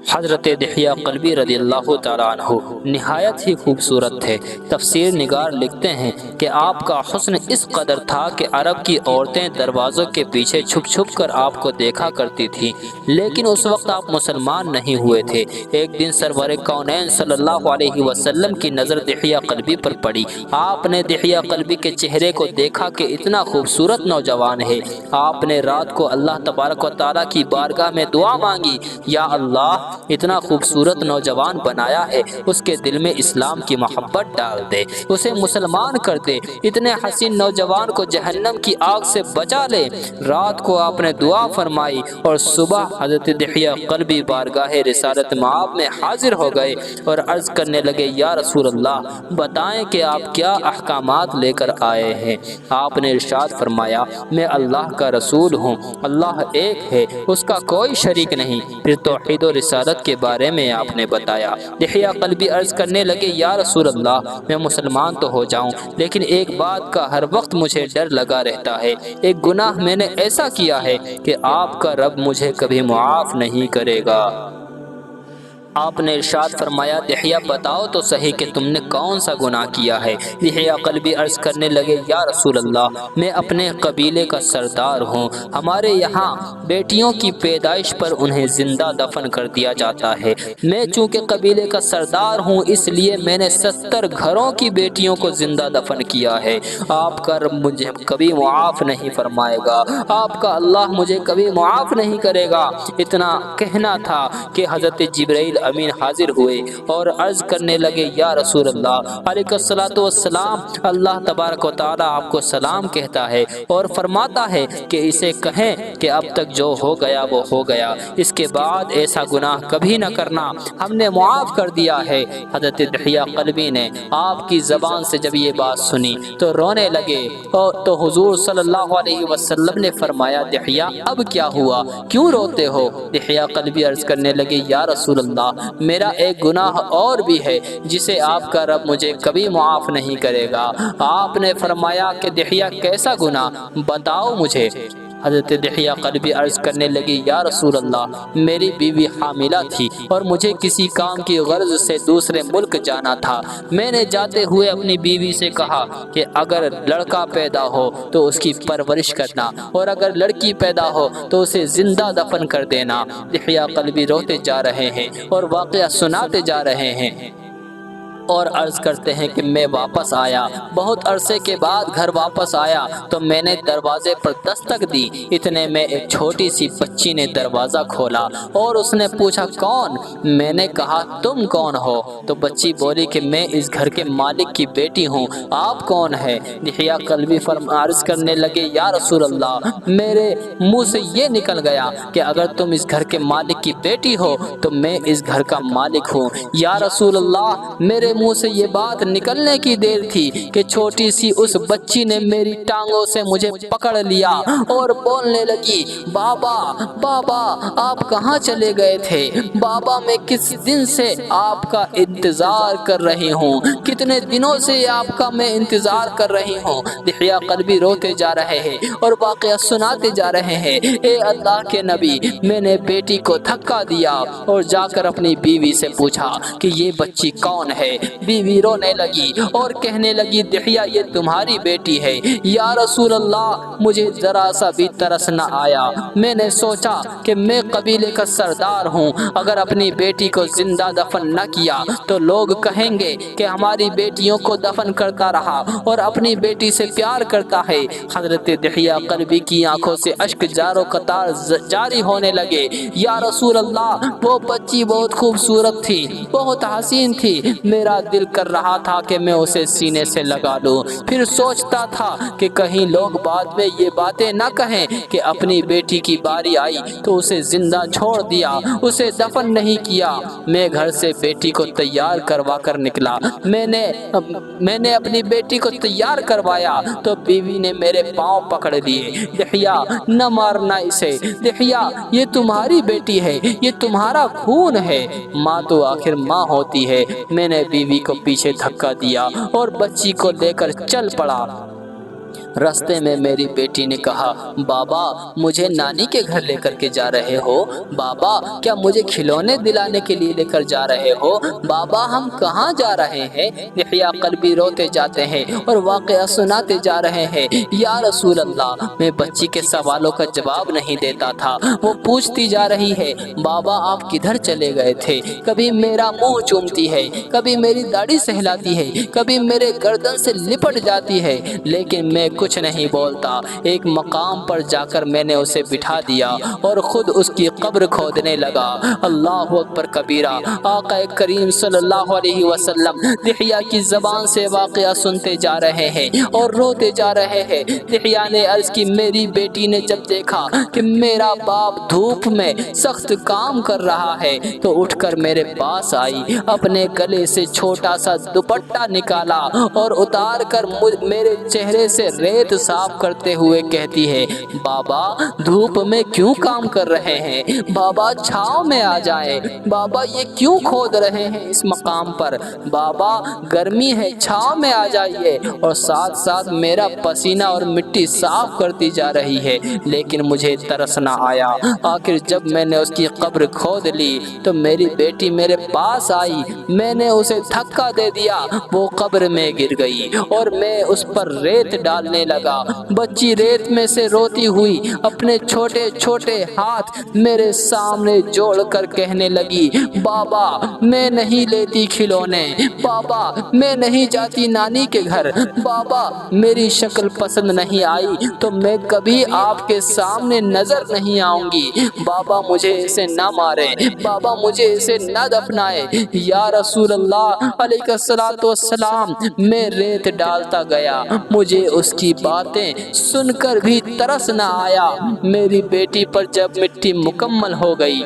حضرت دحیہ قلبی رضی اللہ تعالیٰ عنہ نہایت ہی خوبصورت تھے۔ تفسیر نگار لکھتے ہیں کہ آپ کا حسن اس قدر تھا کہ عرب کی عورتیں دروازوں کے پیچھے چھپ چھپ کر آپ کو دیکھا کرتی تھیں، لیکن اس وقت آپ مسلمان نہیں ہوئے تھے۔ ایک دن سرور کونین صلی اللہ علیہ وسلم کی نظر دحیہ قلبی پر پڑی۔ آپ نے دحیہ قلبی کے چہرے کو دیکھا کہ اتنا خوبصورت نوجوان ہے۔ آپ نے رات کو اللہ تبارک و تعالیٰ کی بارگاہ میں دعا مانگی، یا اللہ اتنا خوبصورت نوجوان بنایا ہے، اس کے دل میں اسلام کی محبت ڈال دے، اسے مسلمان کر دے، اتنے حسین نوجوان کو جہنم کی آگ سے بچا لے۔ رات کو آپ نے دعا فرمائی اور صبح حضرت دحیہ قلبی بارگاہ رسالت مآب میں حاضر ہو گئے اور عرض کرنے لگے، یا رسول اللہ بتائیں کہ آپ کیا احکامات لے کر آئے ہیں؟ آپ نے ارشاد فرمایا، میں اللہ کا رسول ہوں، اللہ ایک ہے، اس کا کوئی شریک نہیں۔ پھر توحید و رسالت کے بارے میں آپ نے بتایا۔ دحیہ قلبی عرض کرنے لگے، یا رسول اللہ میں مسلمان تو ہو جاؤں، لیکن ایک بات کا ہر وقت مجھے ڈر لگا رہتا ہے، ایک گناہ میں نے ایسا کیا ہے کہ آپ کا رب مجھے کبھی معاف نہیں کرے گا۔ آپ نے ارشاد فرمایا، دحیہ بتاؤ تو صحیح کہ تم نے کون سا گناہ کیا ہے؟ دحیہ قلبی عرض کرنے لگے، یا رسول اللہ میں اپنے قبیلے کا سردار ہوں، ہمارے یہاں بیٹیوں کی پیدائش پر انہیں زندہ دفن کر دیا جاتا ہے۔ میں چونکہ قبیلے کا سردار ہوں اس لیے میں نے 70 گھروں کی بیٹیوں کو زندہ دفن کیا ہے۔ آپ کا رب مجھے کبھی معاف نہیں فرمائے گا، آپ کا اللہ مجھے کبھی معاف نہیں کرے گا۔ اتنا کہنا تھا کہ حضرت جبرائیل امین حاضر ہوئے اور عرض کرنے لگے، یا رسول اللہ علیہ الصلوۃ والسلام اللہ تبارک و تعالیٰ آپ کو سلام کہتا ہے اور فرماتا ہے کہ اسے کہیں کہ اب تک جو ہو گیا وہ ہو گیا، اس کے بعد ایسا گناہ کبھی نہ کرنا، ہم نے معاف کر دیا ہے۔ حضرت دحیہ قلبی نے آپ کی زبان سے جب یہ بات سنی تو رونے لگے، تو حضور صلی اللہ علیہ وسلم نے فرمایا، دحیہ اب کیا ہوا، کیوں روتے ہو؟ دحیہ قلبی عرض کرنے لگے، یا رسول اللہ میرا ایک گناہ اور بھی ہے جسے آپ کا رب مجھے کبھی معاف نہیں کرے گا۔ آپ نے فرمایا کہ دحیہ کیسا گناہ، بتاؤ مجھے۔ حضرت دحیہ قلبی عرض کرنے لگی، یا رسول اللہ میری بیوی حاملہ تھی اور مجھے کسی کام کی غرض سے دوسرے ملک جانا تھا۔ میں نے جاتے ہوئے اپنی بیوی سے کہا کہ اگر لڑکا پیدا ہو تو اس کی پرورش کرنا اور اگر لڑکی پیدا ہو تو اسے زندہ دفن کر دینا۔ دحیہ قلبی روتے جا رہے ہیں اور واقعہ سناتے جا رہے ہیں اور عرض کرتے ہیں کہ میں واپس آیا، بہت عرصے کے بعد گھر واپس آیا تو میں نے دروازے پر دستک دی، اتنے میں ایک چھوٹی سی بچی نے دروازہ کھولا اور اس نے پوچھا، کون؟ میں نے کہا، تم کون ہو؟ تو بچی بولی کہ میں اس گھر کے مالک کی بیٹی ہوں، آپ کون ہے؟ دحیہ قلبی عرض کرنے لگے، یا رسول اللہ میرے منہ سے یہ نکل گیا کہ اگر تم اس گھر کے مالک کی بیٹی ہو تو میں اس گھر کا مالک ہوں۔ یا رسول اللہ میرے منہ سے یہ بات نکلنے کی دیر تھی کہ چھوٹی سی اس بچی نے میری ٹانگوں سے مجھے پکڑ لیا اور بولنے لگی، بابا بابا آپ کہاں چلے گئے تھے؟ بابا میں کس دن سے آپ کا انتظار کر رہی ہوں، کتنے دنوں سے آپ کا میں انتظار کر رہی ہوں۔ دحیہ قلبی روتے جا رہے ہیں اور واقعہ سناتے جا رہے ہیں، اے اللہ کے نبی میں نے بیٹی کو دھکا دیا اور جا کر اپنی بیوی سے پوچھا کہ یہ بچی کون ہے؟ بیوی رونے لگی اور کہنے لگی، دحیہ یہ تمہاری بیٹی ہے۔ یا رسول اللہ مجھے ذرا سا بھی ترس نہ آیا، میں نے سوچا کہ میں قبیلے کا سردار ہوں، اگر اپنی بیٹی کو زندہ دفن نہ کیا تو لوگ کہیں گے کہ ہماری بیٹیوں کو دفن کرتا رہا اور اپنی بیٹی سے پیار کرتا ہے۔ حضرت دحیہ قلبی کی آنکھوں سے اشک جار و قطار جاری ہونے لگے۔ یا رسول اللہ وہ بچی بہت خوبصورت تھی، بہت حسین تھی، میرا دل کر رہا تھا کہ میں اسے سینے سے لگا لوں، پھر سوچتا تھا کہ کہیں لوگ بعد میں یہ باتیں نہ کہیں کہ اپنی بیٹی کی باری آئی تو اسے زندہ چھوڑ دیا، اسے دفن نہیں کیا۔ میں گھر سے بیٹی کو تیار کروا کر نکلا، میں نے اپنی بیٹی کو تیار کروایا تو بیوی نے میرے پاؤں پکڑ لیے، دحیہ نہ مارنا اسے، دحیہ یہ تمہاری بیٹی ہے، یہ تمہارا خون ہے، ماں تو آخر ماں ہوتی ہے۔ میں نے بیوی کو پیچھے دھکا دیا اور بچی کو لے کر چل پڑا۔ راستے میں میری بیٹی نے کہا بابا مجھے نانی کے گھر لے کر کے جا رہے ہو؟ بابا کیا مجھے کھلونے دلانے کے لیے لے کر جا رہے ہو؟ بابا ہم کہاں جا رہے ہیں؟ دحیہ قلبی روتے جاتے ہیں اور واقعہ سناتے جا رہے ہیں یا رسول اللہ میں بچی کے سوالوں کا جواب نہیں دیتا تھا، وہ پوچھتی جا رہی ہے بابا آپ کدھر چلے گئے تھے؟ کبھی میرا منہ چومتی ہے، کبھی میری داڑھی سہلاتی ہے، کبھی میرے گردن سے لپٹ جاتی ہے، لیکن میں کچھ نہیں بولتا۔ ایک مقام پر جا کر میں نے اسے بٹھا دیا اور خود اس کی قبر کھودنے لگا۔ اللہ اکبر کبیرہ۔ آقا کریم صلی اللہ علیہ وسلم دحیہ کی زبان سے واقعہ سنتے جا رہے ہیں اور روتے جا رہے ہیں۔ دحیہ نے عرض کی میری بیٹی نے جب دیکھا کہ میرا باپ دھوپ میں سخت کام کر رہا ہے تو اٹھ کر میرے پاس آئی، اپنے گلے سے چھوٹا سا دوپٹہ نکالا اور اتار کر میرے چہرے سے ریت صاف کرتے ہوئے کہتی ہے بابا دھوپ میں کیوں کام کر رہے ہیں؟ بابا چھاؤں میں آ جائیں، بابا یہ کیوں کھود رہے ہیں اس مقام پر؟ بابا گرمی ہے چھاؤں میں آ جائیے۔ اور ساتھ ساتھ میرا پسینہ اور مٹی صاف کرتی جا رہی ہے، لیکن مجھے ترس نہ آیا۔ آخر جب میں نے اس کی قبر کھود لی تو میری بیٹی میرے پاس آئی، میں نے اسے دھکا دے دیا، وہ قبر میں گر گئی اور میں اس پر ریت ڈالنے لگا۔ بچی ریت میں سے روتی ہوئی اپنے چھوٹے چھوٹے ہاتھ میرے سامنے جوڑ کر کہنے لگی بابا میں نہیں لیتی کھلونے، بابا میں نہیں جاتی نانی کے گھر، بابا میری شکل پسند نہیں آئی تو میں کبھی آپ کے سامنے نظر نہیں آؤں گی، بابا مجھے اسے نہ مارے، بابا مجھے اسے نہ دفنائے۔ یا رسول اللہ علیہ الصلوۃ والسلام میں ریت ڈالتا گیا، مجھے اس کی باتیں سن کر بھی ترس نہ آیا۔ میری بیٹی پر جب مٹی مکمل ہو گئی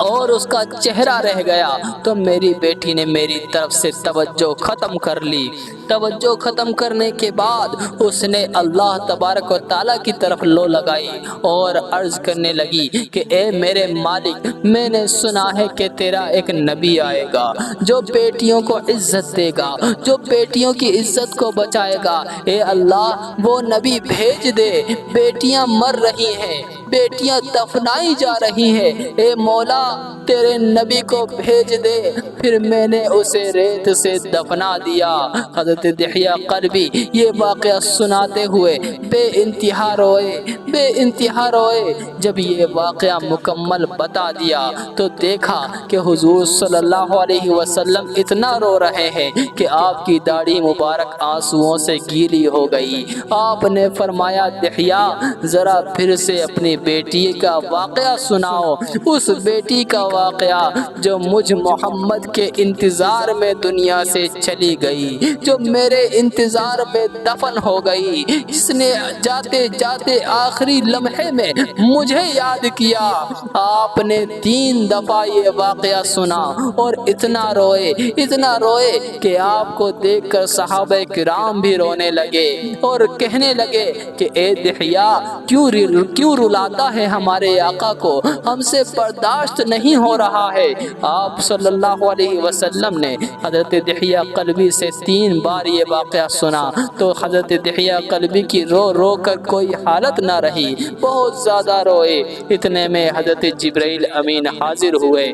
اور اس کا چہرہ رہ گیا تو میری بیٹی نے میری طرف سے توجہ ختم کر لی۔ توجہ ختم کرنے کے بعد اس نے اللہ تبارک و تعالیٰ کی طرف لو لگائی اور عرض کرنے لگی کہ اے میرے مالک میں نے سنا ہے کہ تیرا ایک نبی آئے گا جو بیٹیوں کو عزت دے گا، جو بیٹیوں کی عزت کو بچائے گا، اے اللہ وہ نبی بھیج دے، بیٹیاں مر رہی ہیں، بیٹیاں دفنائی جا رہی ہیں، اے مولا تیرے نبی کو بھیج دے۔ پھر میں نے اسے ریت سے دفنا دیا۔ حضرت دحیہ قلبی یہ واقعہ سناتے ہوئے بے انتہا روئے، بے انتہا روئے۔ جب یہ واقعہ مکمل بتا دیا تو دیکھا کہ حضور صلی اللہ علیہ وسلم اتنا رو رہے ہیں کہ آپ کی داڑھی مبارک آنسوؤں سے گیلی ہو گئی۔ آپ نے فرمایا دحیہ ذرا پھر سے اپنی بیٹی کا واقعہ سناؤ، اس بیٹی کا واقعہ جو مجھ محمد کے انتظار میں دنیا سے چلی گئی، جو میرے انتظار میں دفن ہو گئی، جس نے جاتے جاتے آخری لمحے میں مجھے یاد کیا۔ آپ نے 3 دفعہ یہ واقعہ سنا اور اتنا روئے کہ آپ کو دیکھ کر صحابہ کرام بھی رونے لگے اور کہنے لگے کہ اے دحیہ کیوں رلاتا ہے ہمارے آقا کو، ہم سے برداشت نہیں ہو رہا ہے۔ آپ صلی اللہ علیہ وسلم نے حضرت دحیہ قلبی سے 3 بار یہ واقعہ سنا تو حضرت دحیہ قلبی کی رو رو کر کوئی حالت نہ رہی، بہت زیادہ روئے۔ اتنے میں حضرت جبرائیل امین حاضر ہوئے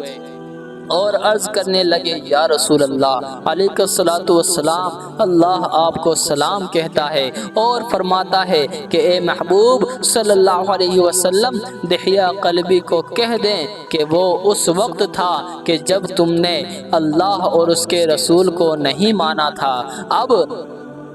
اور عرض کرنے لگے یا رسول اللہ علیہ الصلوۃ والسلام اللہ آپ کو سلام کہتا ہے اور فرماتا ہے کہ اے محبوب صلی اللہ علیہ وسلم دحیہ قلبی کو کہہ دیں کہ وہ اس وقت تھا کہ جب تم نے اللہ اور اس کے رسول کو نہیں مانا تھا، اب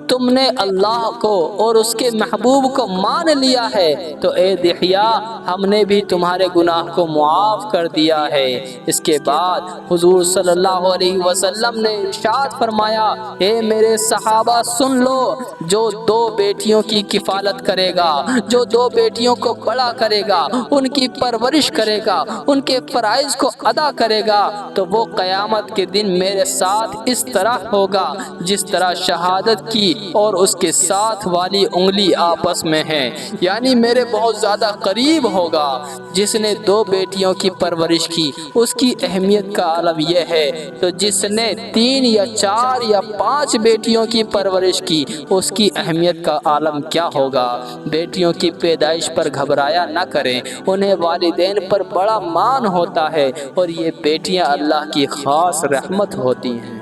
تم نے اللہ کو اور اس کے محبوب کو مان لیا ہے تو اے دحیہ ہم نے بھی تمہارے گناہ کو معاف کر دیا ہے۔ اس کے بعد حضور صلی اللہ علیہ وسلم نے ارشاد فرمایا اے میرے صحابہ سن لو، جو 2 بیٹیوں کی کفالت کرے گا، جو 2 بیٹیوں کو بڑا کرے گا، ان کی پرورش کرے گا، ان کے فرائض کو ادا کرے گا تو وہ قیامت کے دن میرے ساتھ اس طرح ہوگا جس طرح شہادت کی اور اس کے ساتھ والی انگلی آپس میں ہے، یعنی میرے بہت زیادہ قریب ہوگا۔ جس نے 2 بیٹیوں کی پرورش کی اس کی اہمیت کا عالم یہ ہے، تو جس نے 3 یا 4 یا 5 بیٹیوں کی پرورش کی اس کی اہمیت کا عالم کیا ہوگا۔ بیٹیوں کی پیدائش پر گھبرایا نہ کریں، انہیں والدین پر بڑا مان ہوتا ہے، اور یہ بیٹیاں اللہ کی خاص رحمت ہوتی ہیں۔